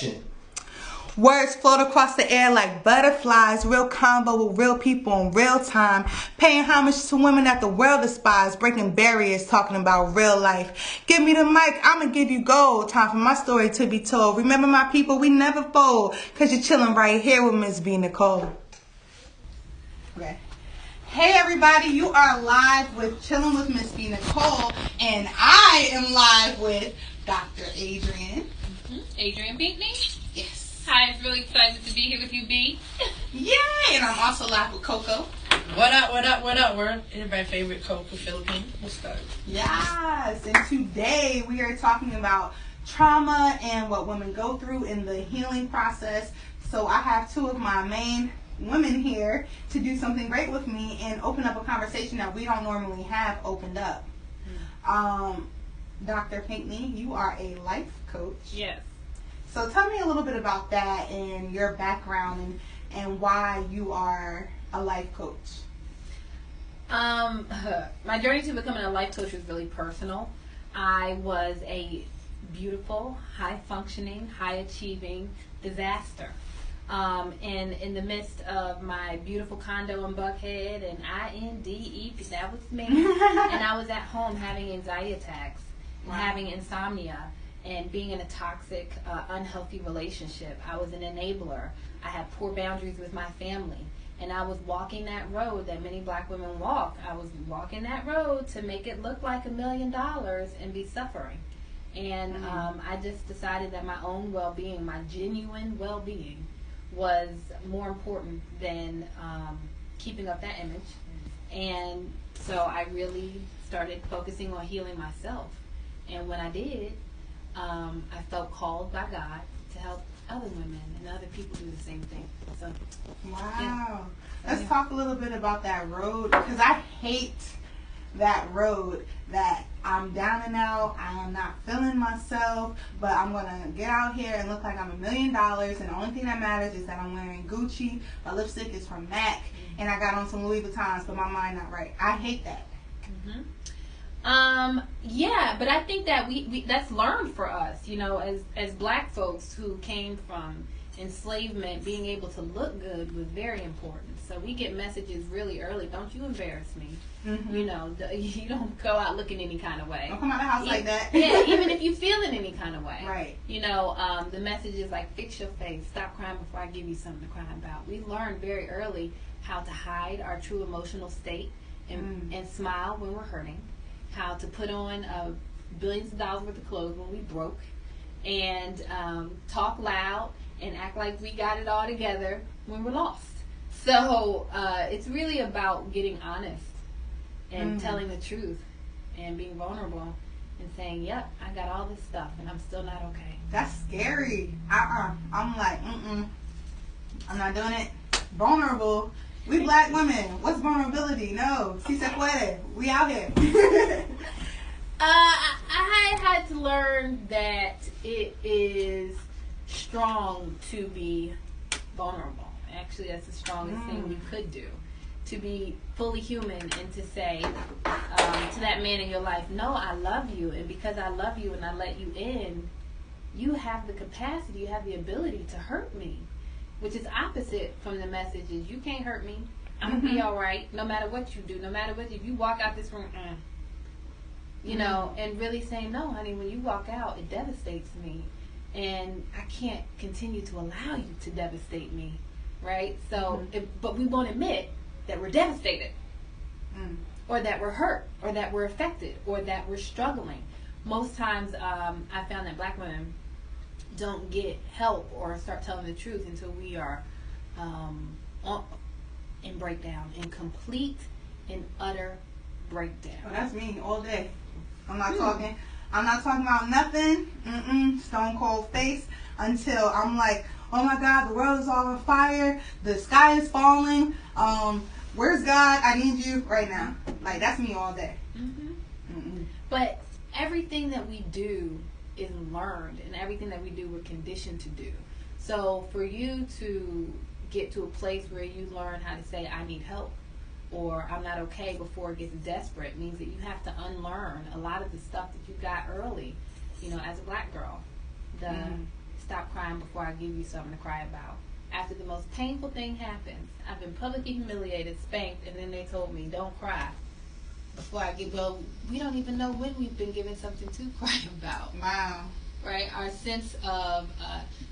connection. Words float across the air like butterflies. Real combo with real people in real time. Paying homage to women that the world despises. Breaking barriers, talking about real life. Give me the mic, I'ma give you gold. Time for my story to be told. Remember my people, we never fold. Cause you're chilling right here with Miss Bee Nicole. Okay. Hey everybody, you are live with Chillin with Miss Bee Nicole. And I am live with Dr. Adrian. Adrian Pinckney. Yes. Hi, I'm really excited to be here with you, B. Yay! And I'm also live with Coco. What up, what up, what up? We're everybody's favorite Coco Philippine. What's that? Yes, and today we are talking about trauma and what women go through in the healing process. So I have two of my main women here to do something great with me and open up a conversation that we don't normally have opened up. Dr. Pinckney, you are a life coach. Yes. So tell me a little bit about that and your background and why you are a life coach. My journey to becoming a life coach was really personal. I was a beautiful, high-functioning, high-achieving disaster. And in the midst of my beautiful condo in Buckhead and INDE, that was me. And I was at home having anxiety attacks and having insomnia and being in a toxic, unhealthy relationship. I was an enabler. I had poor boundaries with my family. And I was walking that road that many black women walk. I was walking that road to make it look like $1 million and be suffering. And I just decided that my own well-being, my genuine well-being, was more important than keeping up that image. And so I really started focusing on healing myself. And when I did, I felt called by God to help other women and other people do the same thing. So, wow. Yeah. Let's talk a little bit about that road, because I hate that road that I'm down and out, I'm not feeling myself, but I'm going to get out here and look like I'm $1 million, and the only thing that matters is that I'm wearing Gucci, my lipstick is from MAC, and I got on some Louis Vuittons, but my mind not right. I hate that. Yeah, but I think that we that's learned for us, you know, as black folks who came from enslavement. Being able to look good was very important. So we get messages really early. Don't you embarrass me. You know, you don't go out looking any kind of way. Don't come out of the house like that. Yeah, even if you feel in any kind of way. Right. You know, the message is like, fix your face. Stop crying before I give you something to cry about. We learned very early how to hide our true emotional state and smile when we're hurting. How to put on billions of dollars worth of clothes when we broke, and talk loud and act like we got it all together when we're lost. So it's really about getting honest and telling the truth and being vulnerable and saying, yep, I got all this stuff and I'm still not okay. That's scary. I'm like, I'm not doing it. Vulnerable. We black women. What's vulnerability? No. Si se puede. We out here. I had to learn that it is strong to be vulnerable. Actually, that's the strongest thing we could do. To be fully human and to say to that man in your life, no, I love you. And because I love you and I let you in, you have the capacity, you have the ability to hurt me. Which is opposite from the message is, you can't hurt me. I'm going to be all right no matter what you do. No matter what, if you walk out this room, you know, and really saying, no, honey, when you walk out, it devastates me. And I can't continue to allow you to devastate me, right? So, but we won't admit that we're devastated or that we're hurt or that we're affected or that we're struggling. Most times I found that black women don't get help or start telling the truth until we are in breakdown, in complete and utter breakdown. Oh, that's me all day. I'm not talking. I'm not talking about nothing. Stone cold face until I'm like, oh my God, the world is all on fire. The sky is falling. Where's God? I need you right now. Like, that's me all day. But everything that we do is learned, and everything that we do we're conditioned to do. So for you to get to a place where you learn how to say I need help or I'm not okay before it gets desperate means that you have to unlearn a lot of the stuff that you got early, you know, as a black girl. The stop crying before I give you something to cry about. After the most painful thing happens, I've been publicly humiliated, spanked, and then they told me, don't cry. Before I get, well, we don't even know when we've been given something to cry about. Wow. Right? Our sense of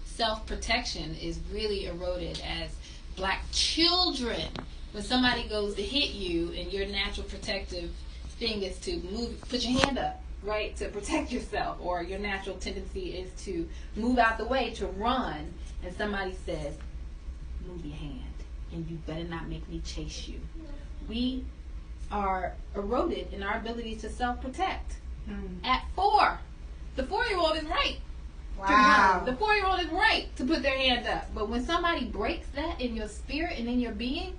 self-protection is really eroded as black children. When somebody goes to hit you and your natural protective thing is to move, put your hand up, right, to protect yourself, or your natural tendency is to move out the way, to run, and somebody says, move your hand, and you better not make me chase you. We are eroded in our ability to self-protect. At 4, the 4-year-old is right. Wow. The 4-year-old is right to put their hand up. But when somebody breaks that in your spirit and in your being,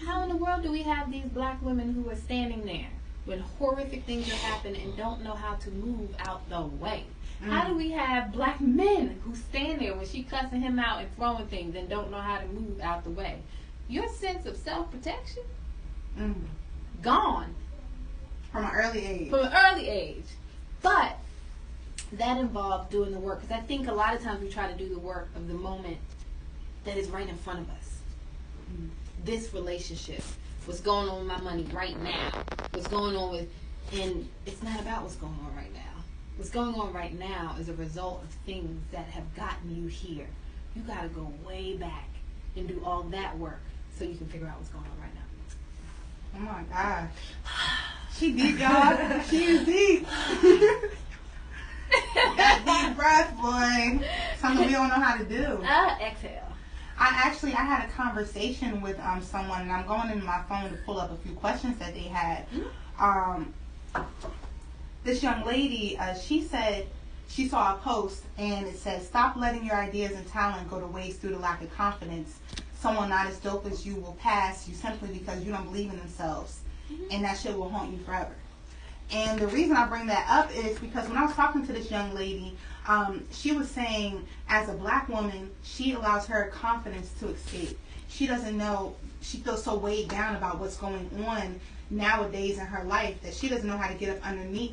how in the world do we have these black women who are standing there when horrific things are happening and don't know how to move out the way? How do we have black men who stand there when she cussing him out and throwing things and don't know how to move out the way? Your sense of self-protection? Gone. From an early age. From an early age. But that involved doing the work. Because I think a lot of times we try to do the work of the moment that is right in front of us. This relationship. What's going on with my money right now. What's going on with... And it's not about what's going on right now. What's going on right now is a result of things that have gotten you here. You got to go way back and do all that work so you can figure out what's going on right now. Oh my God. She deep, y'all. She is deep. That deep breath, boy. Something we don't know how to do. Exhale. I had a conversation with someone, and I'm going into my phone to pull up a few questions that they had. This young lady, she said she saw a post, and it said, "Stop letting your ideas and talent go to waste due to lack of confidence. Someone not as dope as you will pass you simply because you don't believe in themselves, and that shit will haunt you forever." And the reason I bring that up is because when I was talking to this young lady, she was saying, as a black woman, she allows her confidence to escape. She doesn't know, she feels so weighed down about what's going on nowadays in her life that she doesn't know how to get up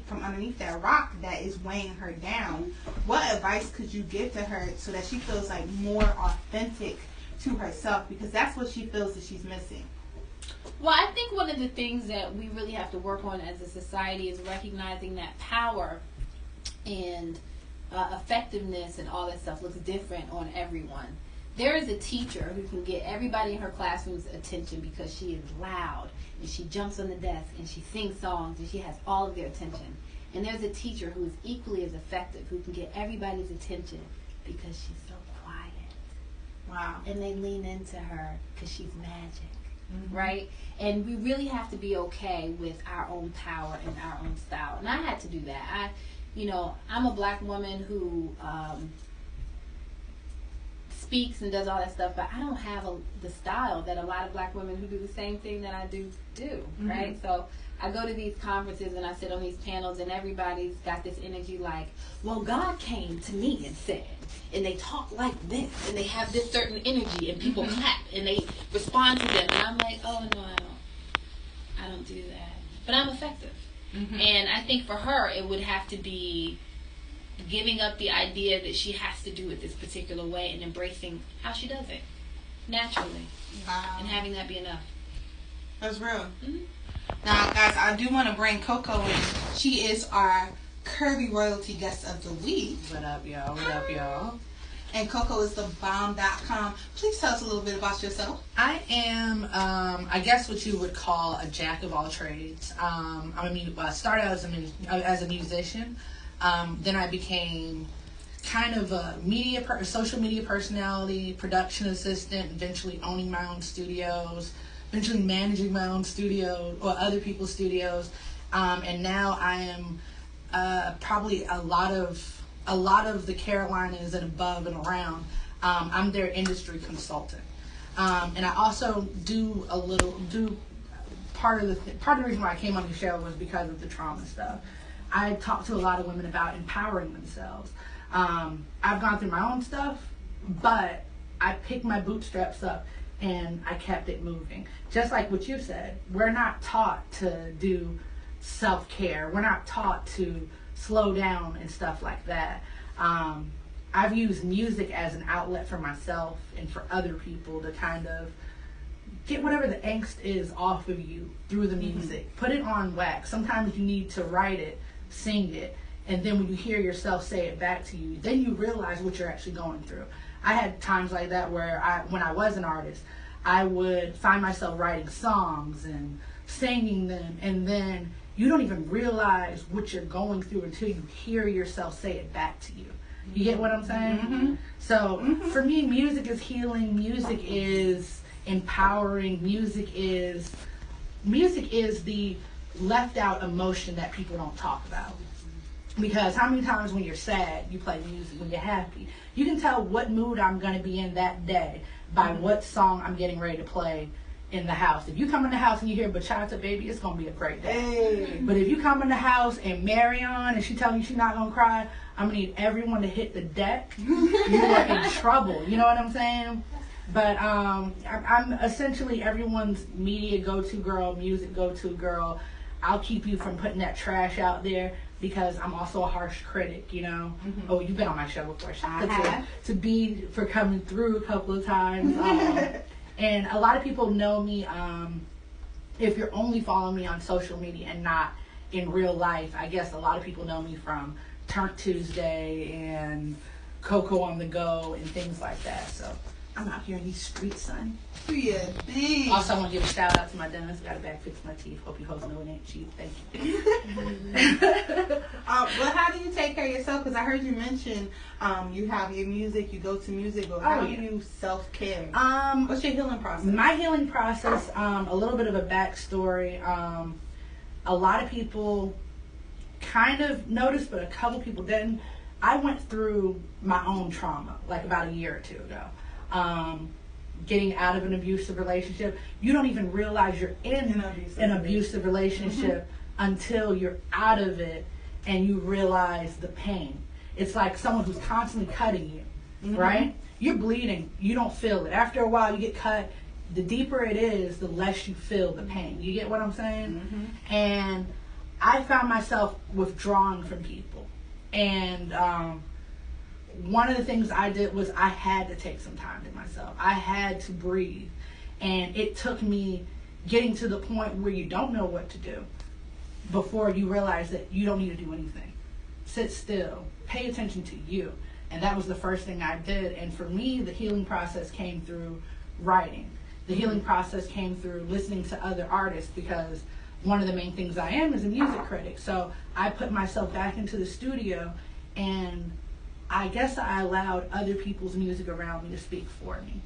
from underneath that rock that is weighing her down. What advice could you give to her so that she feels like more authentic to herself, because that's what she feels that she's missing? Well, I think one of the things that we really have to work on as a society is recognizing that power and effectiveness and all that stuff looks different on everyone. There is a teacher who can get everybody in her classroom's attention because she is loud and she jumps on the desk and she sings songs and she has all of their attention. And there's a teacher who is equally as effective who can get everybody's attention because she's so quiet. Wow. And they lean into her because she's magic. Right? And we really have to be okay with our own power and our own style. And I had to do that. I'm a black woman who speaks and does all that stuff, but I don't have the style that a lot of black women who do the same thing that I do, right? So I go to these conferences and I sit on these panels and everybody's got this energy like, well, God came to me and said, and they talk like this, and they have this certain energy, and people clap, and they respond to them, and I'm like, oh, no, I don't do that. But I'm effective. And I think for her, it would have to be giving up the idea that she has to do it this particular way and embracing how she does it naturally. Wow. And having that be enough. That's real. Now, guys, I do want to bring Coco in. She is our Kirby Royalty Guest of the Week. What up, y'all? What up, y'all? And Coco is the bomb.com. Please tell us a little bit about yourself. I am, I guess what you would call a jack of all trades. I started out as a musician. Then I became kind of a social media personality, production assistant, eventually owning my own studios, eventually managing my own studio or other people's studios. And now I am probably a lot of the Carolinas and above and around. I'm their industry consultant, and I also do part of the reason why I came on the show was because of the trauma stuff. I talk to a lot of women about empowering themselves. I've gone through my own stuff, but I picked my bootstraps up and I kept it moving. Just like what you said, we're not taught to do self-care. We're not taught to slow down and stuff like that. I've used music as an outlet for myself and for other people to kind of get whatever the angst is off of you through the music. Put it on wax. Sometimes you need to write it, sing it, and then when you hear yourself say it back to you, then you realize what you're actually going through. I had times like that where when I was an artist, I would find myself writing songs and singing them, and then you don't even realize what you're going through until you hear yourself say it back to you. You get what I'm saying? So for me, music is healing. Music is empowering. Music is the left out emotion that people don't talk about. Because how many times when you're sad, you play music? When you're happy, you can tell what mood I'm going to be in that day by what song I'm getting ready to play in the house. If you come in the house and you hear bachata, baby, it's going to be a great day. Hey. But if you come in the house and Marion and she telling you she's not going to cry, I'm going to need everyone to hit the deck. You are in trouble. You know what I'm saying? But I'm essentially everyone's media go-to girl, music go-to girl. I'll keep you from putting that trash out there because I'm also a harsh critic, you know. Oh, you've been on my show before. Shout out to Bee for coming through a couple of times. And a lot of people know me, if you're only following me on social media and not in real life. I guess a lot of people know me from Turn Tuesday and Coco on the Go and things like that. So I'm out here in these streets, son. Yeah, thanks. Also, I want to give a shout out to my dentist. Got a bag fixing my teeth. Hope you hoes know it ain't cheap. Thank you. But how do you take care of yourself? Because I heard you mention you have your music, you go to music. But how do you self-care? What's your healing process? My healing process, a little bit of a backstory. A lot of people kind of noticed, but a couple people didn't. I went through my own trauma like about a year or two ago. Getting out of an abusive relationship. You don't even realize you're in an abusive relationship until you're out of it and you realize the pain. It's like someone who's constantly cutting you, right? You're bleeding. You don't feel it. After a while, you get cut. The deeper it is, the less you feel the pain. You get what I'm saying? And I found myself withdrawing from people. And one of the things I did was I had to take some time to myself. I had to breathe. And it took me getting to the point where you don't know what to do before you realize that you don't need to do anything. Sit still. Pay attention to you. And that was the first thing I did. And for me, the healing process came through writing. The healing process came through listening to other artists, because one of the main things I am is a music critic. So I put myself back into the studio, and I guess I allowed other people's music around me to speak for me.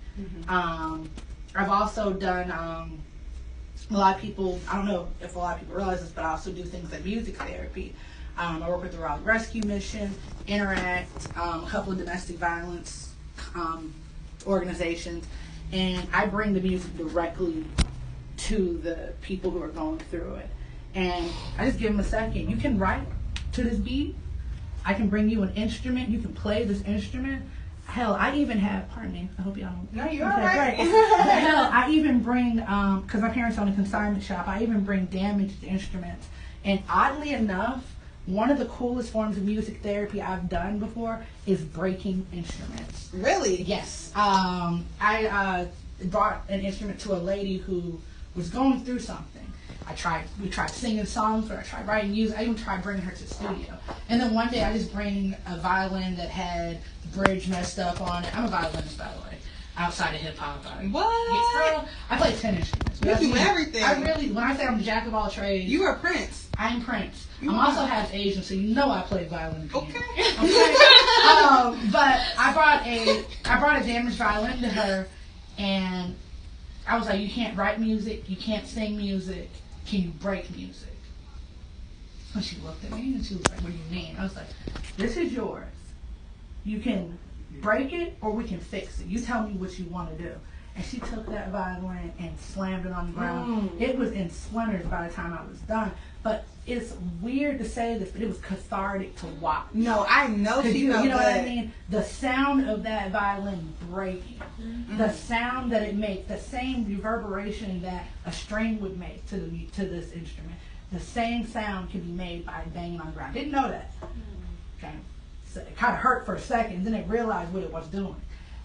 I've also done, a lot of people, I don't know if a lot of people realize this, but I also do things like music therapy. I work with the Raleigh Rescue Mission, Interact, a couple of domestic violence organizations, and I bring the music directly to the people who are going through it. And I just give them a second. You can write to this beat. I can bring you an instrument. You can play this instrument. Hell, I even have, pardon me, I hope y'all don't. No, you're all right. Hell, I even bring, because my parents own a consignment shop, I even bring damaged instruments. And oddly enough, one of the coolest forms of music therapy I've done before is breaking instruments. Really? Yes. I brought an instrument to a lady who was going through something. We tried singing songs, or I tried writing music. I even tried bringing her to the studio. And then one day I just bring a violin that had the bridge messed up on it. I'm a violinist, by the way, outside of hip hop. What? Girl, I play 10 instruments. You do everything. When I say I'm the jack of all trades. You are Prince. I am Prince. I'm also half Asian, so you know I play violin and piano. Okay. But I brought a damaged violin to her, and I was like, you can't write music, you can't sing music, can you break music? And she looked at me and she was like, what do you mean? I was like, this is yours. You can break it or we can fix it. You tell me what you want to do. And she took that violin and slammed it on the ground. It was in splinters by the time I was done. But it's weird to say this, but it was cathartic to watch. No, I know she knows. You know what I mean? The sound of that violin breaking, the sound that it makes, the same reverberation that a string would make to this instrument, the same sound can be made by banging on the ground. Didn't know that. Okay. So it kind of hurt for a second, then it realized what it was doing.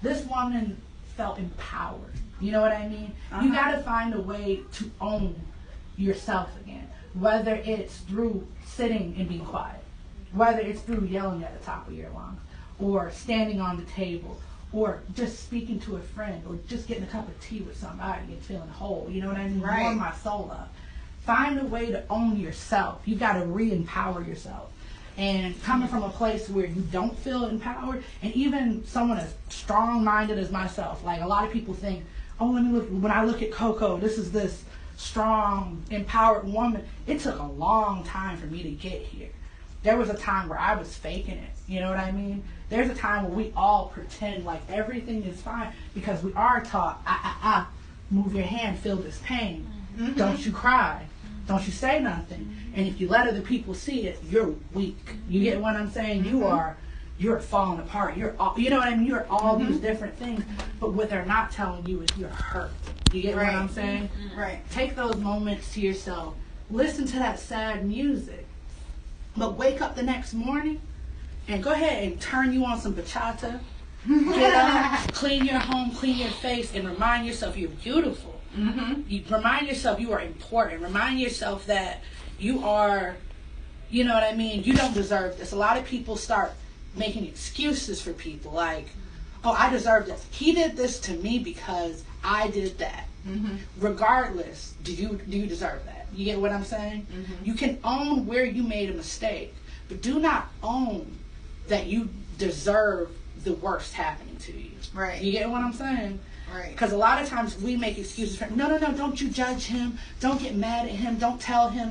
This woman felt empowered. You know what I mean? You got to find a way to own yourself again, whether it's through sitting and being quiet, whether it's through yelling at the top of your lungs, or standing on the table, or just speaking to a friend, or just getting a cup of tea with somebody and feeling whole. You know what I mean? Right. Warm my soul up. Find a way to own yourself. You got to re-empower yourself. And coming from a place where you don't feel empowered, and even someone as strong-minded as myself, like a lot of people think, oh, let me look, when I look at Coco, this is this strong, empowered woman. It took a long time for me to get here. There was a time where I was faking it. You know what I mean? There's a time where we all pretend like everything is fine because we are taught, move your hand, feel this pain. Mm-hmm. Don't you cry. Don't you say nothing. And if you let other people see it, you're weak. You get what I'm saying? Mm-hmm. You're falling apart. You're all, you know what I mean? You're all these different things. But what they're not telling you is you're hurt. You get what I'm saying? Right. Take those moments to yourself. Listen to that sad music. But wake up the next morning and go ahead and turn you on some bachata. Get up, clean your home, clean your face, and remind yourself you're beautiful. Mm-hmm. You remind yourself you are important. Remind yourself that you are, you know what I mean? You don't deserve this. A lot of people start making excuses for people like, oh, I deserve this. He did this to me because I did that. Mm-hmm. Regardless, do you deserve that? You get what I'm saying? Mm-hmm. You can own where you made a mistake, but do not own that you deserve the worst happening to you. Right. You get what I'm saying? Right. Because a lot of times we make excuses for, no, don't you judge him. Don't get mad at him. Don't tell him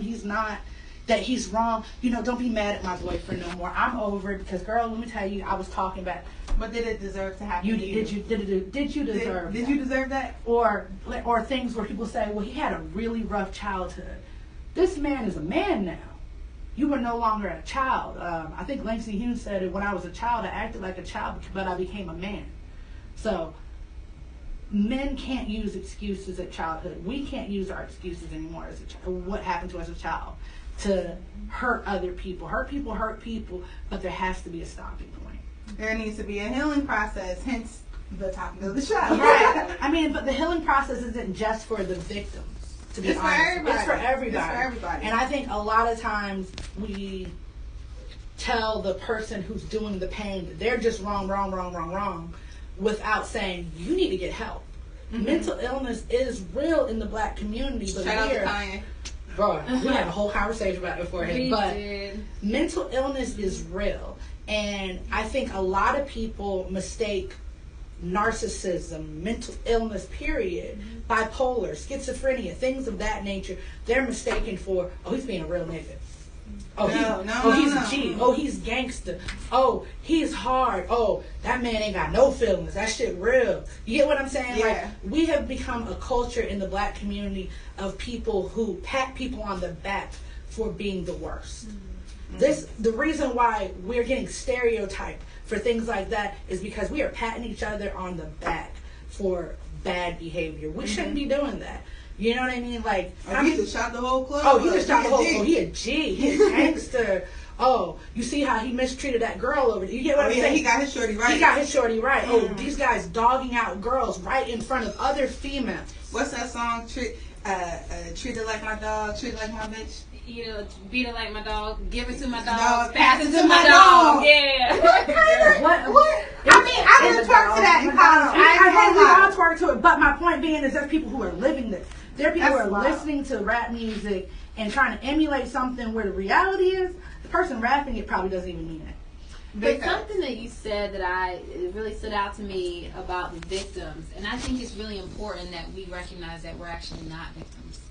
that he's wrong. You know, don't be mad at my boyfriend no more. I'm over it because, girl, let me tell you, I was talking back. But did it deserve to happen to you? Did you deserve Did that? you deserve that? Or things where people say, well, he had a really rough childhood. This man is a man now. You were no longer a child. I think Langston Hughes said it, when I was a child, I acted like a child, but I became a man. So men can't use excuses at childhood. We can't use our excuses anymore as a child. What happened to us as a child to hurt other people. Hurt people, but there has to be a stopping point. There needs to be a healing process, hence the topic of the show. Right. I mean, but the healing process isn't just for the victims, to be honest. It's for everybody. It's for everybody. And I think a lot of times we tell the person who's doing the pain that they're just wrong, without saying, you need to get help. Mm-hmm. Mental illness is real in the black community, but shout out to Kanye. Bro, we had a whole conversation about it beforehand. But mental illness is real. And I think a lot of people mistake narcissism, mental illness, period, bipolar, schizophrenia, things of that nature. They're mistaken for, oh, he's being a real nigga. Oh, he's a G. Oh, he's gangster. Oh, he's hard. Oh, that man ain't got no feelings. That shit real. You get what I'm saying? Yeah. Like, we have become a culture in the black community of people who pat people on the back for being the worst. Mm-hmm. The reason why we're getting stereotyped for things like that is because we are patting each other on the back for bad behavior. We shouldn't be doing that. You know what I mean? Like, he just shot the whole club. Oh, he just shot the whole club. He a G. He's a gangster. Oh, you see how he mistreated that girl over there. You get what I'm saying? He got his shorty right. He got his shorty right. Oh, these guys dogging out girls right in front of other females. What's that song? Treat it like my dog, treat it like my bitch. You know, beat it like my dog, give it to my dog, pass it to my dog. Yeah. What? I mean, I didn't twerk to that in college. I twerk to it, but my point being is there's people who are living this. There are people who are listening to rap music and trying to emulate something where the reality is the person rapping it probably doesn't even mean it. But something that you said that it really stood out to me about the victims, and I think it's really important that we recognize that we're actually not victims.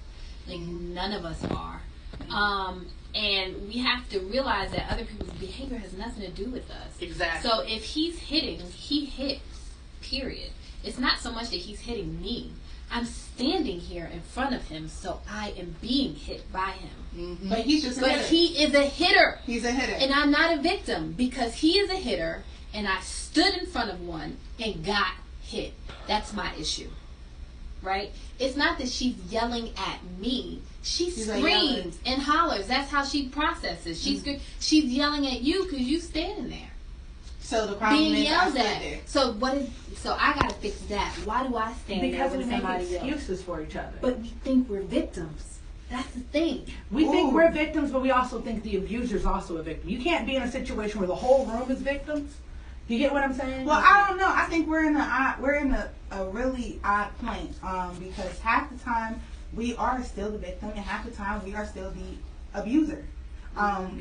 Like, none of us are. And we have to realize that other people's behavior has nothing to do with us. Exactly. So if he's hitting, he hits, period. It's not so much that he's hitting me. I'm standing here in front of him, so I am being hit by him. Mm-hmm. But he's just he is a hitter. He's a hitter. And I'm not a victim because he is a hitter, and I stood in front of one and got hit. That's my issue. Right? It's not that she's yelling at me. She screams and hollers. That's how she processes. She's yelling at you because you standing there. So the problem being is yelled I at. stood there. So what is? So I gotta fix that. Why do I stand Because there we when make somebody yells? excuses for each other. But we think we're victims. That's the thing. We think Ooh. we're victims, but we also think the abuser's also a victim. You can't be in a situation where the whole room is victims. You get what I'm saying? Well, I don't know. I think we're in a really odd point because half the time we are still the victim, and half the time we are still the abuser.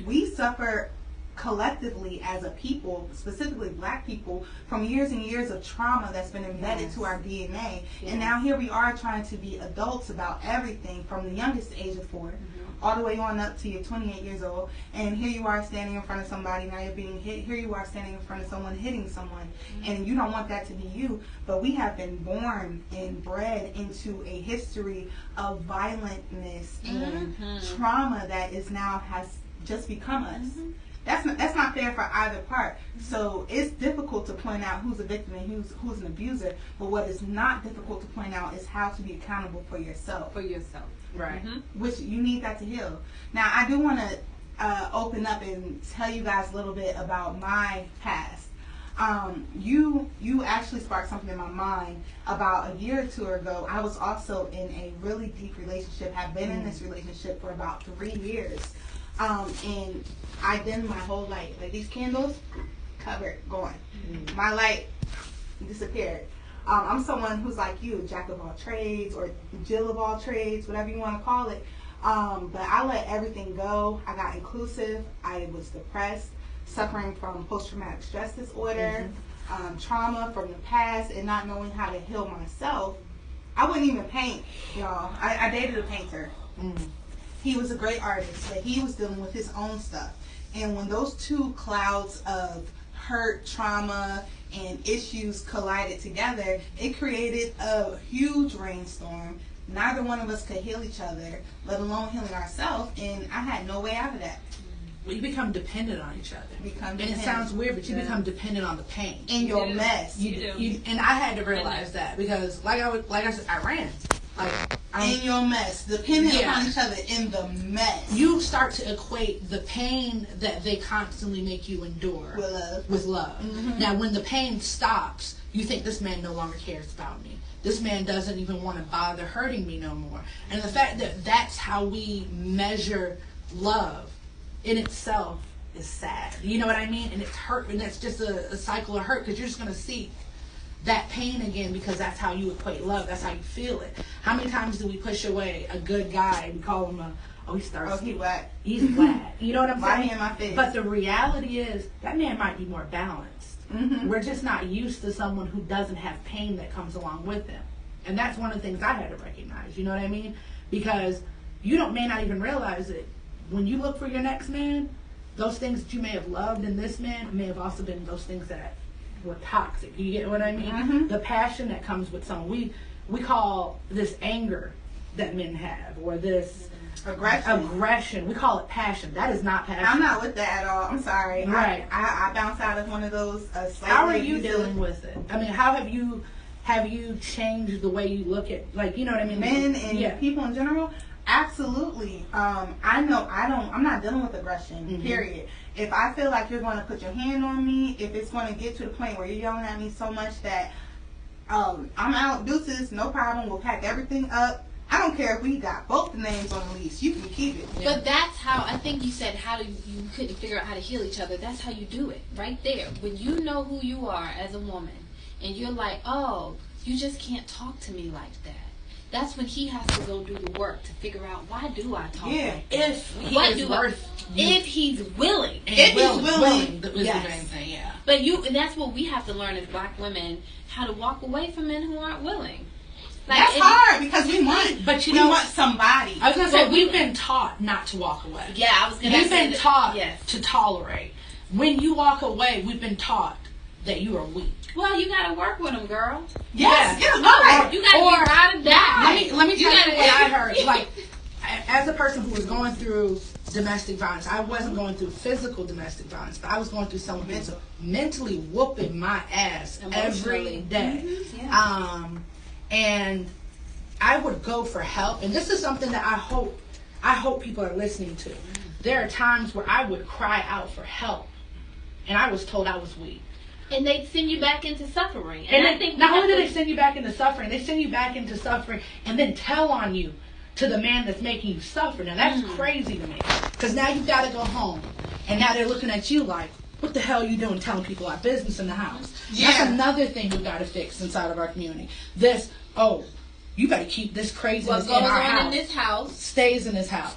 We suffer collectively as a people, specifically Black people, from years and years of trauma that's been embedded to our DNA. And now here we are trying to be adults about everything from the youngest age of 4 all the way on up to you're 28 years old. And here you are standing in front of somebody, now you're being hit. Here you are standing in front of someone hitting someone. And you don't want that to be you. But we have been born and bred into a history of violentness and trauma that is now has just become us. That's not fair for either part. So it's difficult to point out who's a victim and who's an abuser. But what is not difficult to point out is how to be accountable for yourself. For yourself. Right. Which you need that to heal. Now I do want to open up and tell you guys a little bit about my past. You actually sparked something in my mind. About a year or two ago, I was also in a really deep relationship. Have been in this relationship for about 3 years. And I dimmed my whole light. Like these candles, covered, gone. My light disappeared. I'm someone who's like you, jack of all trades or Jill of all trades, whatever you want to call it. But I let everything go. I got inclusive. I was depressed, suffering from post-traumatic stress disorder, trauma from the past, and not knowing how to heal myself. I wouldn't even paint, y'all. I dated a painter. He was a great artist, but he was dealing with his own stuff. And when those two clouds of hurt, trauma, and issues collided together, it created a huge rainstorm. Neither one of us could heal each other, let alone healing ourselves, and I had no way out of that. Well, you become dependent on each other. And it sounds weird, but you become dependent on the pain. In your mess. And I had to realize that because, like I said, I ran. In your mess, dependent upon each other in the mess. You start to equate the pain that they constantly make you endure with love. Now, when the pain stops, you think this man no longer cares about me. This man doesn't even want to bother hurting me no more. And the fact that that's how we measure love in itself is sad. You know what I mean? And it's hurt, and that's just a cycle of hurt because you're just going to see that pain again because that's how you equate love. That's how you feel it. How many times do we push away a good guy and we call him he's thirsty. He whack. He's whack. You know what I'm saying? Why in my face? But the reality is that man might be more balanced. We're just not used to someone who doesn't have pain that comes along with them. And that's one of the things I had to recognize. You know what I mean? Because you may not even realize it. When you look for your next man, those things that you may have loved in this man may have also been those things that were toxic. You get what I mean? The passion that comes with someone. We call this anger that men have, or this aggression. We call it passion. That is not passion. I'm not with that at all. I'm sorry. Right. I bounce out of one of those. How are you dealing with it? I mean, how have you changed the way you look at, like, you know what I mean? Men and people in general? Absolutely. I know I'm not dealing with aggression, period. If I feel like you're going to put your hand on me, if it's going to get to the point where you're yelling at me so much that I'm out, deuces, no problem, we'll pack everything up. I don't care if we got both the names on the lease. You can keep it. But that's how, I think you said how you couldn't figure out how to heal each other. That's how you do it, right there. When you know who you are as a woman, and you're like, oh, you just can't talk to me like that. That's when he has to go do the work to figure out, why do I talk like that? If he's willing. If he's willing. That was the main thing, yeah. But and that's what we have to learn as black women, how to walk away from men who aren't willing. Like, that's hard because we want somebody. I was going to say, we've been taught not to walk away. Yeah, I was going to say. We've been taught to tolerate. When you walk away, we've been taught that you are weak. Well, you got to work with them, girl. Yes. You got to get right of that. Let me tell you what I heard. Like, as a person who was going through domestic violence, I wasn't going through physical domestic violence, but I was going through someone who was mentally whooping my ass every day. And I would go for help, and this is something that I hope people are listening to. There are times where I would cry out for help, and I was told I was weak. And they send you back into suffering. And I think not only do they send you back into suffering, they send you back into suffering and then tell on you to the man that's making you suffer. Now that's crazy to me. Because now you've got to go home. And now they're looking at you like, what the hell are you doing telling people our business in the house? Yeah. That's another thing we've got to fix inside of our community. You better keep this craziness in our house. In this house stays in this house.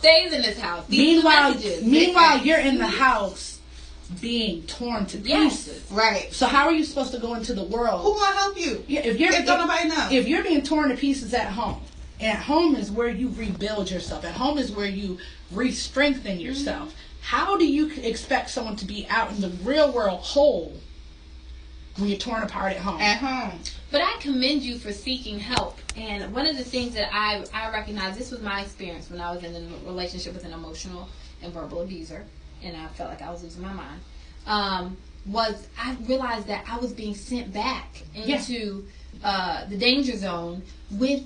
Meanwhile, you're in the house being torn to pieces. Right. So how are you supposed to go into the world? Who gonna help you? Yeah, if nobody know. If you're being torn to pieces at home, and at home is where you rebuild yourself. At home is where you re-strengthen yourself. How do you expect someone to be out in the real world whole when you're torn apart at home? At home. But I commend you for seeking help. And one of the things that I recognize, this was my experience when I was in a relationship with an emotional and verbal abuser, and I felt like I was losing my mind, was I realized that I was being sent back into the danger zone with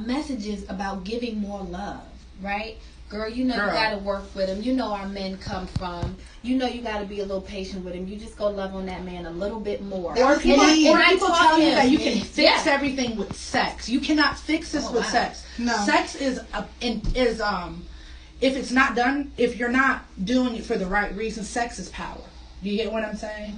messages about giving more love, right? Girl, you got to work with him. You know our men come from. You know you got to be a little patient with him. You just go love on that man a little bit more. Or people tell you that you can fix everything with sex. You cannot fix this with sex. No. Sex is if it's not done, if you're not doing it for the right reason, sex is power. Do you get what I'm saying?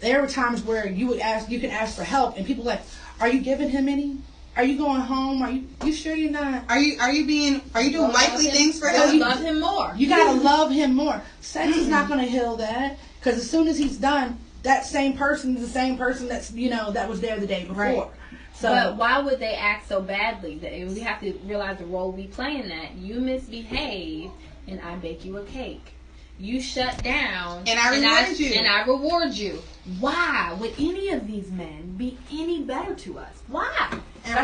There were times where you can ask for help, and people are like, are you giving him any? Are you going home? Are you sure you're not? Are you doing likely things for him? You love him more. You gotta love him more. Sex is not gonna heal that, because as soon as he's done, that same person is the same person that's that was there the day before. Right. So, but why would they act so badly? We have to realize the role we play in that. You misbehave, and I bake you a cake. You shut down, and I reward you. And I reward you. Why would any of these men be any better to us? Why? And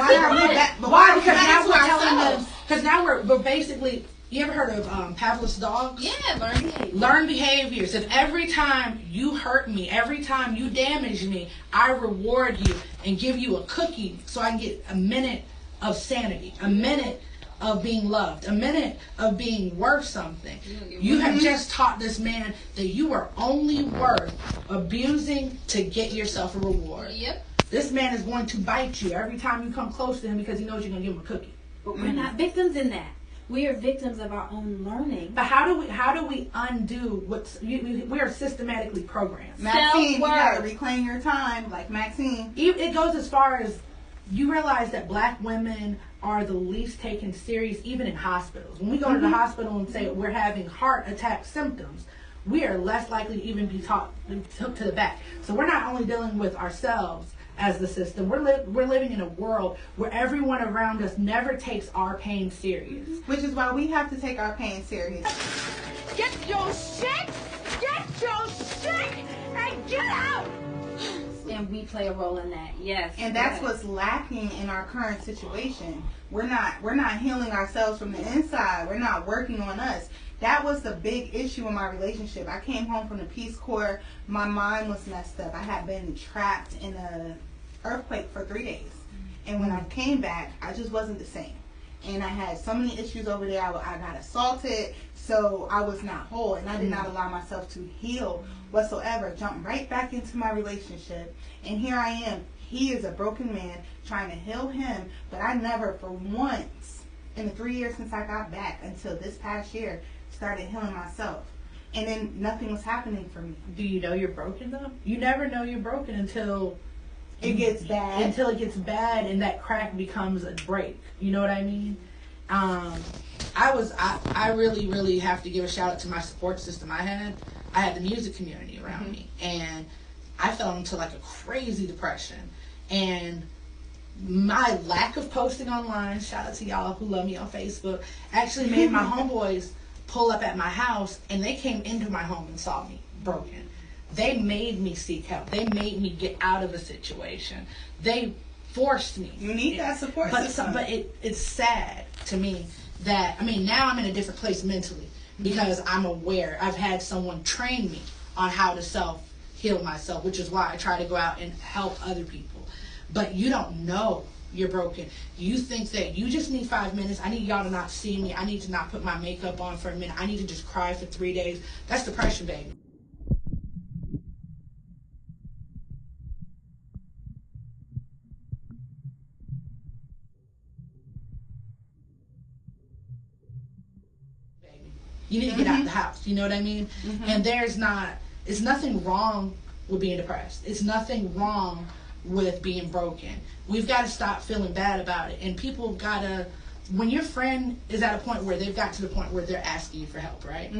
why? Because now we're telling them. Because now we're basically. You ever heard of Pavlov's dogs? Yeah, learned behaviors. Learned behaviors. If every time you hurt me, every time you damage me, I reward you and give you a cookie so I can get a minute of sanity, a minute of being loved, a minute of being worth something. You have just taught this man that you are only worth abusing to get yourself a reward. Yep. This man is going to bite you every time you come close to him because he knows you're going to give him a cookie. But we're not victims in that. We are victims of our own learning. But how do we undo we are systematically programmed? Maxine, you gotta reclaim your time, like Maxine. It goes as far as you realize that black women are the least taken serious, even in hospitals. When we go to the hospital and say we're having heart attack symptoms, we are less likely to even be took to the back. So we're not only dealing with ourselves as the system, we're living in a world where everyone around us never takes our pain serious. Which is why we have to take our pain serious. Get your shit, and get out! And we play a role in that, yes. And that's what's lacking in our current situation. We're not healing ourselves from the inside. We're not working on us. That was the big issue in my relationship. I came home from the Peace Corps. My mind was messed up. I had been trapped in an earthquake for 3 days. And when I came back, I just wasn't the same. And I had so many issues over there. I got assaulted, so I was not whole. And I did not allow myself to heal whatsoever. Jumped right back into my relationship. And here I am. He is a broken man trying to heal him. But I never, for once, in the 3 years since I got back until this past year, started healing myself. And then nothing was happening for me. Do you know you're broken though? You never know you're broken until it gets bad. Until it gets bad and that crack becomes a break. You know what I mean? I really, really have to give a shout out to my support system I had. I had the music community around me, and I fell into like a crazy depression. And my lack of posting online, shout out to y'all who love me on Facebook, actually made my homeboys pull up at my house, and they came into my home and saw me broken. They made me seek help. They made me get out of a situation. They forced me. You need that support system. But it's sad to me that, now I'm in a different place mentally because I'm aware. I've had someone train me on how to self-heal myself, which is why I try to go out and help other people. But you don't know you're broken. You think that you just need 5 minutes. I need y'all to not see me. I need to not put my makeup on for a minute. I need to just cry for 3 days. That's depression, baby. You need to get out of the house. You know what I mean? And it's nothing wrong with being depressed. It's nothing wrong with being broken. We've got to stop feeling bad about it. And people gotta, when your friend is at a point where they've got to the point where they're asking you for help, right?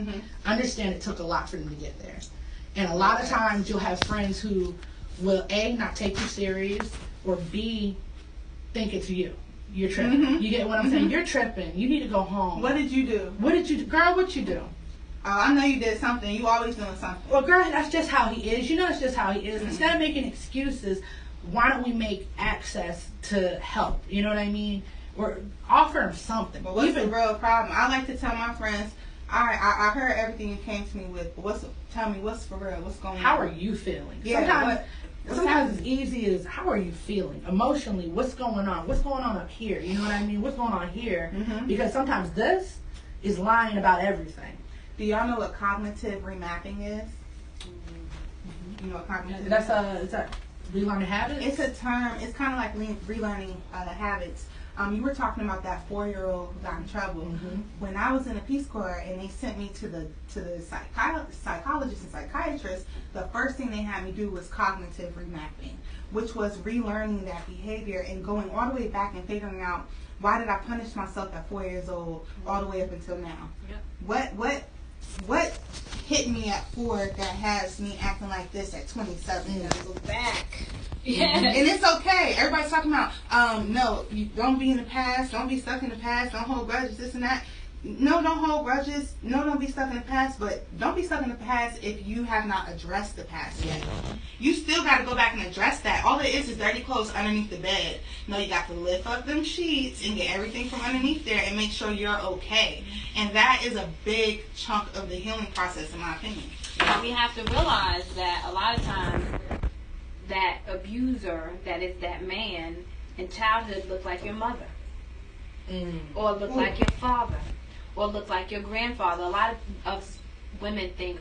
Understand it took a lot for them to get there. And a lot of times you'll have friends who will A, not take you serious, or B, think it's you. You're tripping. You get what I'm saying? You're tripping. You need to go home. What did you do? What did you do? Girl, what you do? Oh, I know you did something. You always doing something. Well, girl, that's just how he is. You know it's just how he is. Instead of making excuses, why don't we make access to help? You know what I mean? Or offer him something. But what's the real problem? I like to tell my friends, I heard everything you came to me with, but tell me what's for real? What's going on? How are you feeling? Yeah, sometimes it's easy as, how are you feeling? Emotionally, what's going on? What's going on up here? You know what I mean? What's going on here? Because sometimes this is lying about everything. Do y'all know what cognitive remapping is? You know what cognitive Is that relearning habits? It's a term. It's kind of like relearning habits. You were talking about that 4-year-old who got in trouble. When I was in the Peace Corps and they sent me to the psychologist and psychiatrist, the first thing they had me do was cognitive remapping, which was relearning that behavior and going all the way back and figuring out, why did I punish myself at 4 years old all the way up until now? What hit me at 4 that has me acting like this at 27? Go back. And it's okay. Everybody's talking about, no, you don't be in the past. Don't be stuck in the past. Don't hold grudges, this and that. No, don't hold grudges. No, don't be stuck in the past. But don't be stuck in the past if you have not addressed the past yet. You still got to go back and address that. All it is dirty clothes underneath the bed. No, you got to lift up them sheets and get everything from underneath there and make sure you're okay. And that is a big chunk of the healing process, in my opinion. But we have to realize that a lot of times that abuser that is that man in childhood look like your mother, or look like your father, or look like your grandfather. A lot of women think,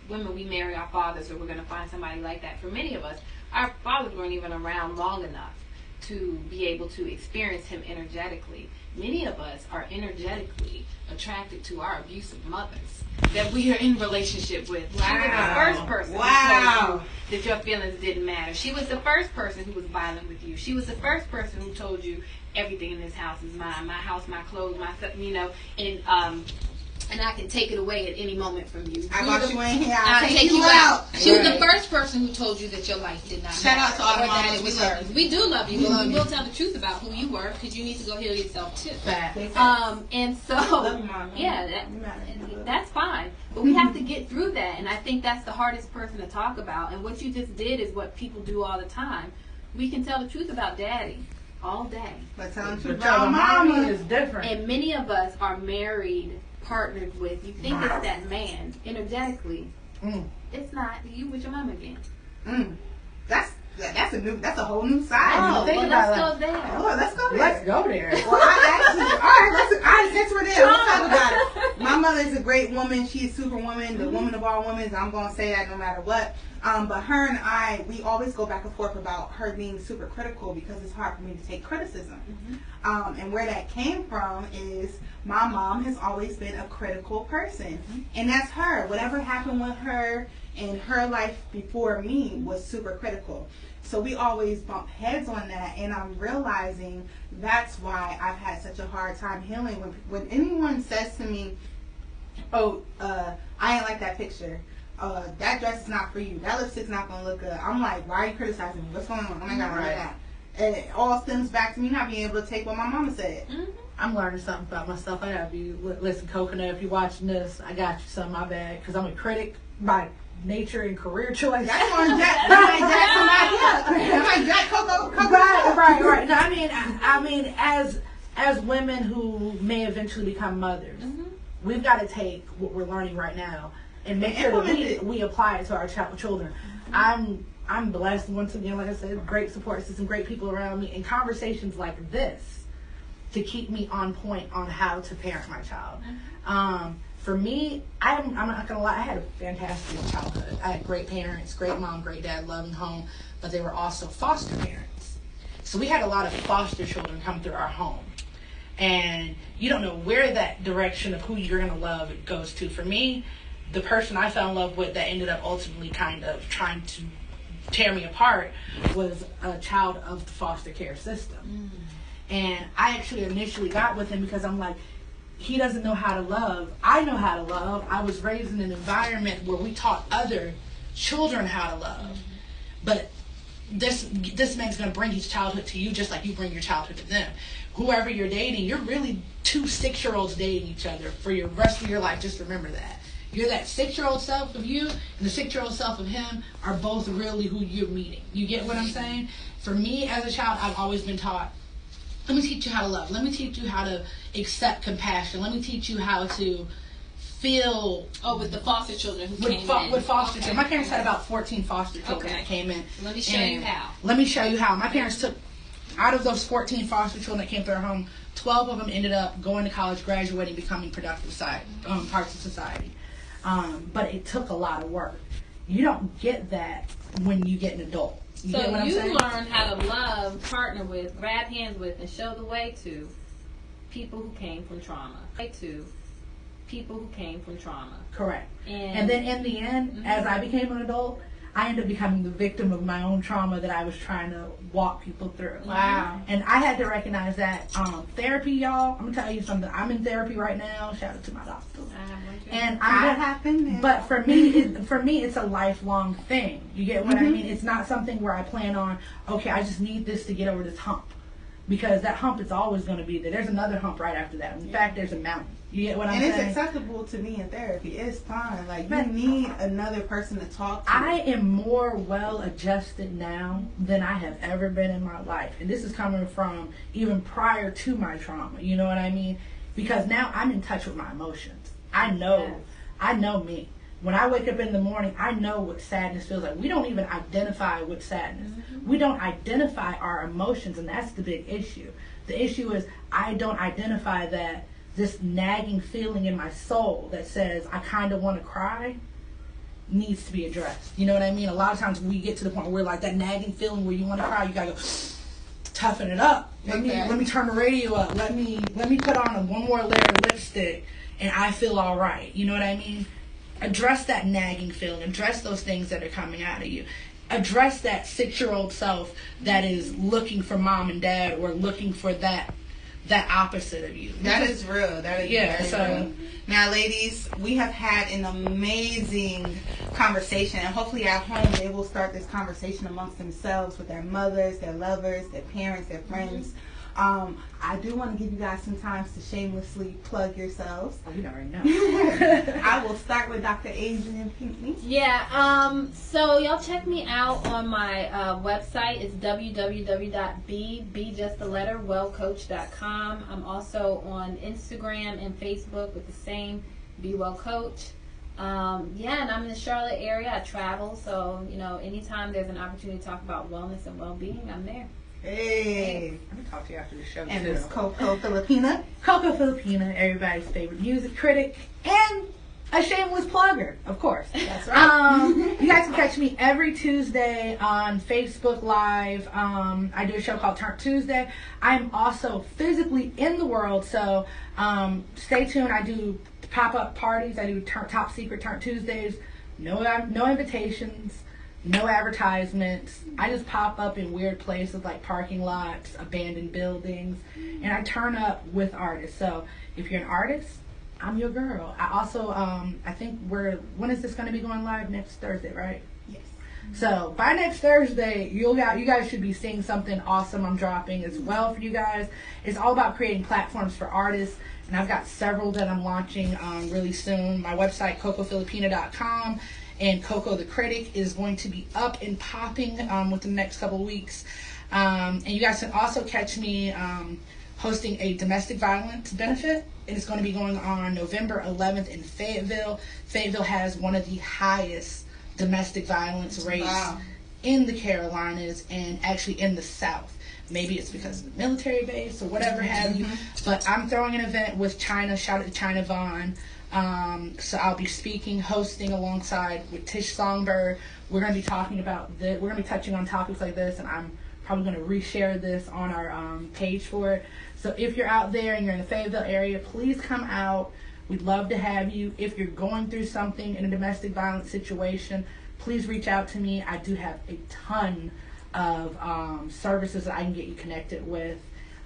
women, we marry our fathers, or we're going to find somebody like that. For many of us, our fathers weren't even around long enough to be able to experience him energetically. Many of us are energetically attracted to our abusive mothers that we are in relationship with. She was the first person who told you that your feelings didn't matter. She was the first person who was violent with you. She was the first person who told you everything in this house is mine. My house, my clothes, my stuff, and I can take it away at any moment from you. I got you in here. I'll take you out. She was the first person who told you that your life did not matter. Shout out to all the mamas. We love you. We do love you. We will tell the truth about who you were, because you need to go heal yourself too. And so, that's fine. But we have to get through that, and I think that's the hardest person to talk about. And what you just did is what people do all the time. We can tell the truth about daddy all day, but telling the truth about mama is different. And many of us are married, partnered with. You think it's that man energetically. It's not. You with your mom again. That's a whole new side. Let's go there. Oh, let's go there. Let's go there. Well, I actually, since we're there, let's talk about it. My mother is a great woman. She's superwoman, the woman of all women. I'm going to say that no matter what. But her and I, we always go back and forth about her being super critical, because it's hard for me to take criticism. And where that came from is my mom has always been a critical person. And that's her. Whatever happened with her in her life before me was super critical. So we always bump heads on that, and I'm realizing that's why I've had such a hard time healing. When anyone says to me, I ain't like that picture, that dress is not for you, that lipstick's not going to look good, I'm like, why are you criticizing me? What's going on? Oh my God, right. And it all stems back to me not being able to take what my mama said. I'm learning something about myself. I gotta be, listen, Coconut, if you're watching this, I got you some, my bad, because I'm a critic by nature and career choice. That's on Jack. Jack Coco. Right. No, I mean, as women who may eventually become mothers, we've got to take what we're learning right now and make sure that we apply it to our children. I'm blessed, once again, like I said, great support system, great people around me, and conversations like this to keep me on point on how to parent my child. For me, I'm not gonna lie, I had a fantastic childhood. I had great parents, great mom, great dad, loving home, but they were also foster parents. So we had a lot of foster children come through our home. and you don't know where that direction of who you're going to love goes to. For me, the person I fell in love with that ended up ultimately kind of trying to tear me apart was a child of the foster care system. And I actually initially got with him because I'm like, he doesn't know how to love. I know how to love. I was raised in an environment where we taught other children how to love. But this man's going to bring his childhood to you just like you bring your childhood to them. Whoever you're dating, you're really 2 6-year-olds dating each other for your rest of your life. Just remember that. You're that 6-year-old self of you and the 6-year-old self of him are both really who you're meeting. You get what I'm saying? For me as a child, I've always been taught, let me teach you how to love. Let me teach you how to accept compassion. Let me teach you how to feel. Oh, with the foster children who came in. With foster children. My parents had about 14 foster children that came in. Let me show you how. Let me show you how. My parents took, out of those 14 foster children that came through our home, 12 of them ended up going to college, graduating, becoming productive parts of society. But it took a lot of work. You don't get that when you get an adult. You so get what I'm saying? learned how to love, partner with, grab hands with, and show the way to people who came from trauma. Correct. And then in the end, as I became an adult, I ended up becoming the victim of my own trauma that I was trying to walk people through. Wow. And I had to recognize that therapy, y'all, I'm going to tell you something. I'm in therapy right now. Shout out to my doctor. And That happened. But for me, it's a lifelong thing. You get what I mean? It's not something where I plan on, okay, I just need this to get over this hump. Because that hump is always going to be there. There's another hump right after that. In fact, there's a mountain. You get what I'm saying? And it's acceptable to me in therapy. It's fine. Like, you need another person to talk to. I am more well adjusted now than I have ever been in my life. And this is coming from even prior to my trauma. You know what I mean? Because now I'm in touch with my emotions. I know me. When I wake up in the morning, I know what sadness feels like. We don't even identify with sadness. We don't identify our emotions, and that's the big issue. The issue is I don't identify that this nagging feeling in my soul that says I kind of want to cry needs to be addressed. You know what I mean? A lot of times we get to the point where like that nagging feeling where you want to cry, you gotta go toughen it up. Let me turn the radio up. Let me put on one more layer of lipstick, and I feel all right. You know what I mean? Address that nagging feeling. Address those things that are coming out of you. Address that 6-year-old self that is looking for mom and dad or looking for that opposite of you. That is real. That is very real. Now, ladies, we have had an amazing conversation, and hopefully at home they will start this conversation amongst themselves with their mothers, their lovers, their parents, their friends. I do want to give you guys some time to shamelessly plug yourselves. Oh, you already know. I will start with Dr. Adrian Pinckney. Yeah, so y'all check me out on my website. It's www.wellcoach.com. I'm also on Instagram and Facebook with the same Be Well Coach. Yeah, and I'm in the Charlotte area. I travel, so, anytime there's an opportunity to talk about wellness and well-being, I'm there. Hey. I'm gonna talk to you after the show. And too. Miss Coco Filipina. Coco Filipina, everybody's favorite music critic and a shameless plugger, of course. That's right. You guys can catch me every Tuesday on Facebook Live. I do a show called Turn Tuesday. I'm also physically in the world, so stay tuned. I do pop-up parties. I do top secret Turn Tuesdays. No invitations. No advertisements. I just pop up in weird places like parking lots, abandoned buildings, and I turn up with artists. So if you're an artist, I'm your girl. I also, I think when is this going to be going live? Next Thursday, right? Yes. So by next Thursday, you guys should be seeing something awesome I'm dropping as well for you guys. It's all about creating platforms for artists, and I've got several that I'm launching really soon. My website, cocofilipina.com. And Coco the Critic is going to be up and popping within the next couple of weeks. And you guys can also catch me hosting a domestic violence benefit. And it's going to be going on November 11th in Fayetteville. Fayetteville has one of the highest domestic violence rates in the Carolinas and actually in the South. Maybe it's because of the military base or whatever have you. But I'm throwing an event with China. Shout out to China Vaughn. So I'll be speaking, hosting alongside with Tish Songbird. We're going to be talking about we're going to be touching on topics like this, and I'm probably going to reshare this on our page for it. So if you're out there and you're in the Fayetteville area, please come out. We'd love to have you. If you're going through something in a domestic violence situation, please reach out to me. I do have a ton of services that I can get you connected with.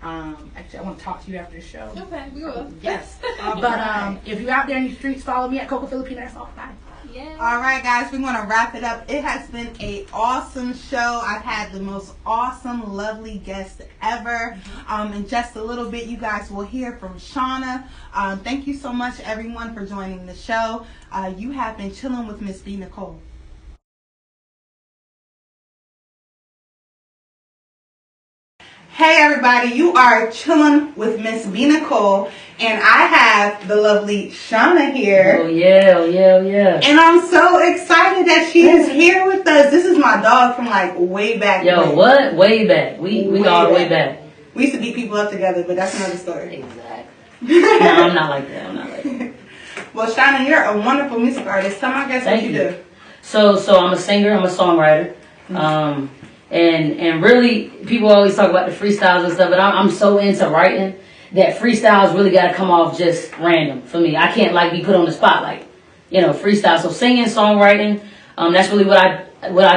Actually, I want to talk to you after the show. Okay, we will. Yes. But if you're out there in the streets, follow me at Coco Filipina. That's all. Bye. Yeah. All right, guys, we're going to wrap it up. It has been an awesome show. I've had the most awesome, lovely guests ever. In just a little bit, you guys will hear from Shauna. Thank you so much, everyone, for joining the show. You have been chilling with Miss Bee Nicole. Hey everybody, you are chilling with Miss Bee Nicole, and I have the lovely Shauna here. Oh yeah, oh yeah, oh yeah. And I'm so excited that she is here with us. This is my dog from like way back. Yo, what? Way back. We Way go all the way back. back. We used to beat people up together, but that's another story. Exactly. No, I'm not like that. I'm not like that. Well, Shauna, you're a wonderful music artist. Tell my guests what Thank you you. do. So I'm a singer, I'm a songwriter. And really, people always talk about the freestyles and stuff, but I'm so into writing that freestyles really got to come off just random for me. I can't like be put on the spot, like, freestyle. So singing, songwriting, that's really what I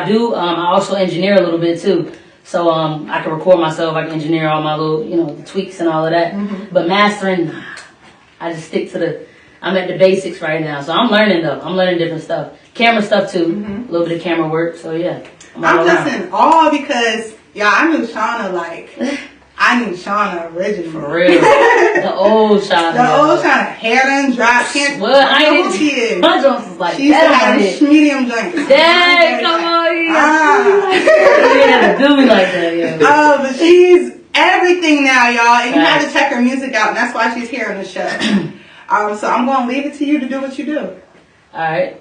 do. I also engineer a little bit too. So I can record myself, I can engineer all my little, the tweaks and all of that. But mastering, I just stick to I'm at the basics right now. So I'm learning though. I'm learning different stuff. Camera stuff too. A little bit of camera work. So yeah. I'm just in awe because, I knew Shauna originally. For real. The old Shauna. The old Shauna. Hair done dropped. Can't I know who she is. My joints was like She used to have that. medium joints. Dang, come on. You didn't have to do me like that, yeah. Oh, but she's everything now, y'all. And you have to check her music out. And that's why she's here on the show. So I'm going to leave it to you to do what you do. All right.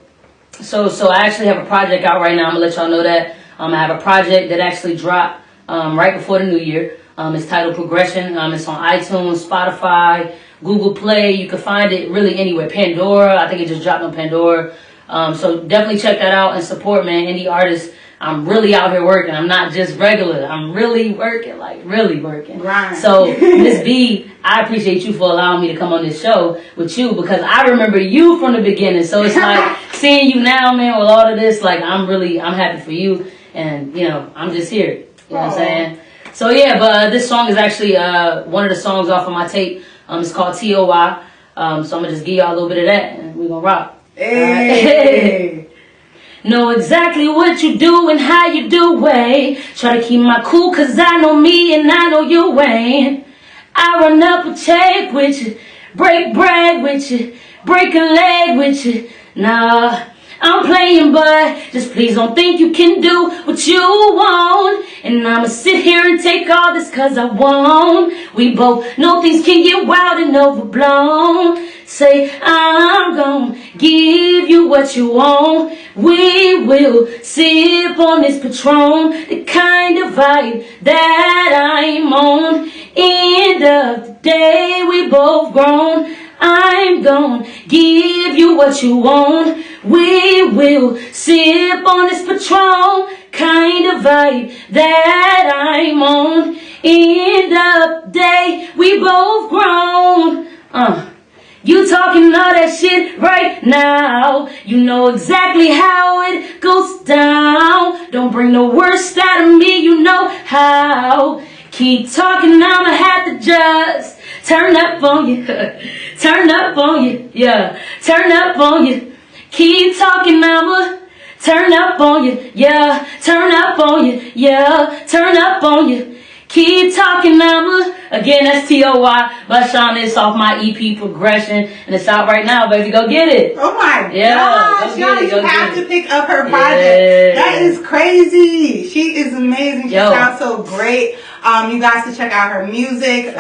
So I actually have a project out right now. I'm going to let y'all know that. I have a project that actually dropped right before the new year. It's titled Progression. It's on iTunes, Spotify, Google Play. You can find it really anywhere. Pandora. I think it just dropped on Pandora. So definitely check that out and support, man. Indie artists. I'm really out here working. I'm not just regular. I'm really working, like really working. Right. So, Miss B, I appreciate you for allowing me to come on this show with you because I remember you from the beginning. So it's like seeing you now, man, with all of this, like I'm happy for you. And, I'm just here. You know what I'm saying? So, yeah, but this song is actually one of the songs off of my tape. It's called T.O.Y. So I'm going to just give y'all a little bit of that and we're going to rock. Hey. Know exactly what you do and how you do it. Try to keep my cool cause I know me and I know you ain't. I run up a check with you, break bread with you, break a leg with you. Nah, I'm playing but just please don't think you can do what you want. And I'ma sit here and take all this cause I won't. We both know things can get wild and overblown. Say I'm gonna give you what you want. We will sip on this Patron, the kind of vibe that I'm on. End of the day, we both grown. I'm gonna give you what you want. We will sip on this Patron, kind of vibe that I'm on. End of the day, we both grown. You talking all that shit right now. You know exactly how it goes down. Don't bring the worst out of me, you know how. Keep talking, I'ma have to just turn up on you. Turn up on you, yeah. Turn up on you. Keep talking, I'ma turn up on you, yeah. Turn up on you, yeah. Turn up on you. Keep talking, I'ma. Again, that's T.O.Y. by Shauna. It's off my EP Progression. And it's out right now, baby. Go get it. Oh my Yeah, gosh, go get it, y'all, go you have get to pick up her project. Yeah. That is crazy. She is amazing. She Yo. sounds so great. You guys can check out her music,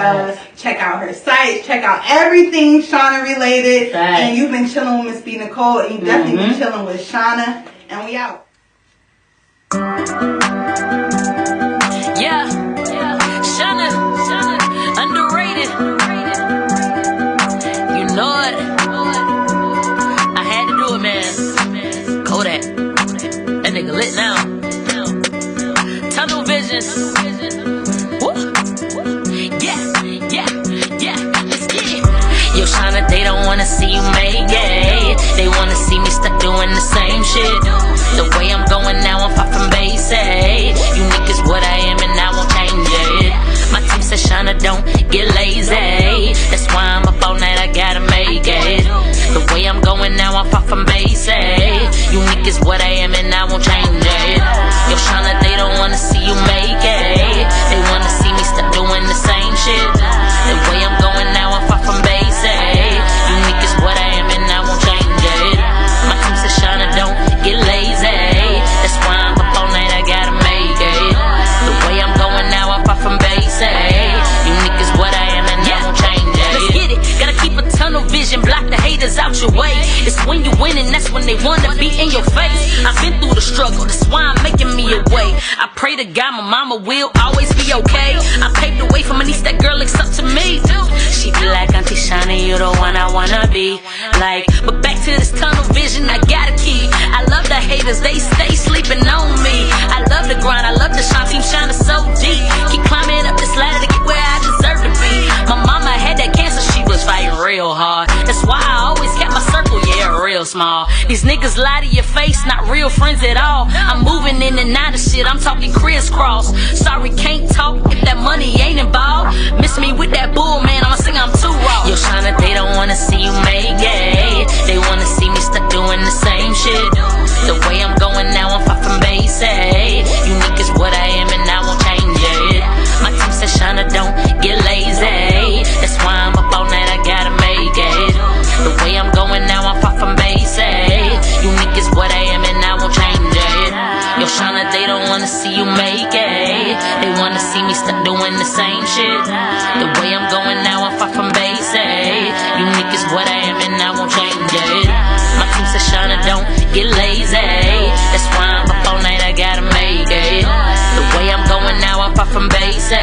check out her site, check out everything Shauna related. Facts. And you've been chilling with Miss Bee Nicole, and you've definitely been chilling with Shauna. And we out. Yeah, Shauna, underrated. You know it. I had to do it, man. Kodak, that nigga lit now. Tunnel vision. Woo. Yeah. they don't wanna see you make it. They wanna see me stuck doing the same shit. The way I'm going now, I'm far from basic. Unique is what I am and I won't change it. My team says Shauna, don't get lazy. That's why I'm up all night, I gotta make it. The way I'm going now, I'm far from basic. Unique is what I am and I won't change it. Yo, Shauna, they don't wanna see you make it. They wanna see me stuck doing the same shit. The way I'm going now, I'm far from basic. Unique is what I am and I won't change it. My team says Shauna, don't get lazy. That's why I'm up all night, I gotta make it. The way I'm going now, I'm far from basic. Unique is what I am and I won't change it. Let's get it, gotta keep a tunnel vision, block the haters out your way. It's when you win and that's when they wanna be in your face. I've been through the struggle, that's why I'm making me a way. I pray to God my mama will always be okay. I paved the way for my niece, that girl looks up to me. She be like, Auntie Shauna, you the one I wanna be like. But back to this tunnel vision, I gotta keep. I love the haters, they stay sleeping on me. I love the grind, I love the shine, team shining so deep. Keep climbing up this ladder to get where I deserve to be. My mama had that cancer, she was fighting real hard. That's why I always kept my circle, yeah, real small. These niggas lie to your face, not real friends at all. I'm moving in and out of shit, I'm talking crisscross. Sorry, can't talk if that money ain't involved. Miss me with that bull, man, I'ma sing I'm too raw. Yo, Shauna, they don't wanna see you make it. They wanna see me stuck doing the same shit. The way I'm going now, I'm far from basic. Unique is what I am and I won't change it. My team says Shauna, don't get lazy. That's why I'm up all night, I gotta make it. The way I'm going now, I'm far from basic. Unique is what I am and I won't change it. Yo, Shauna, they don't wanna see you make it. They wanna see me stuck doing the same shit. The way I'm going now, I'm far from basic. Unique is what I am and I won't change it. My team says Shauna, don't get lazy. That's why I'm up all night, I gotta make it. The way I'm going now, I'm far from basic.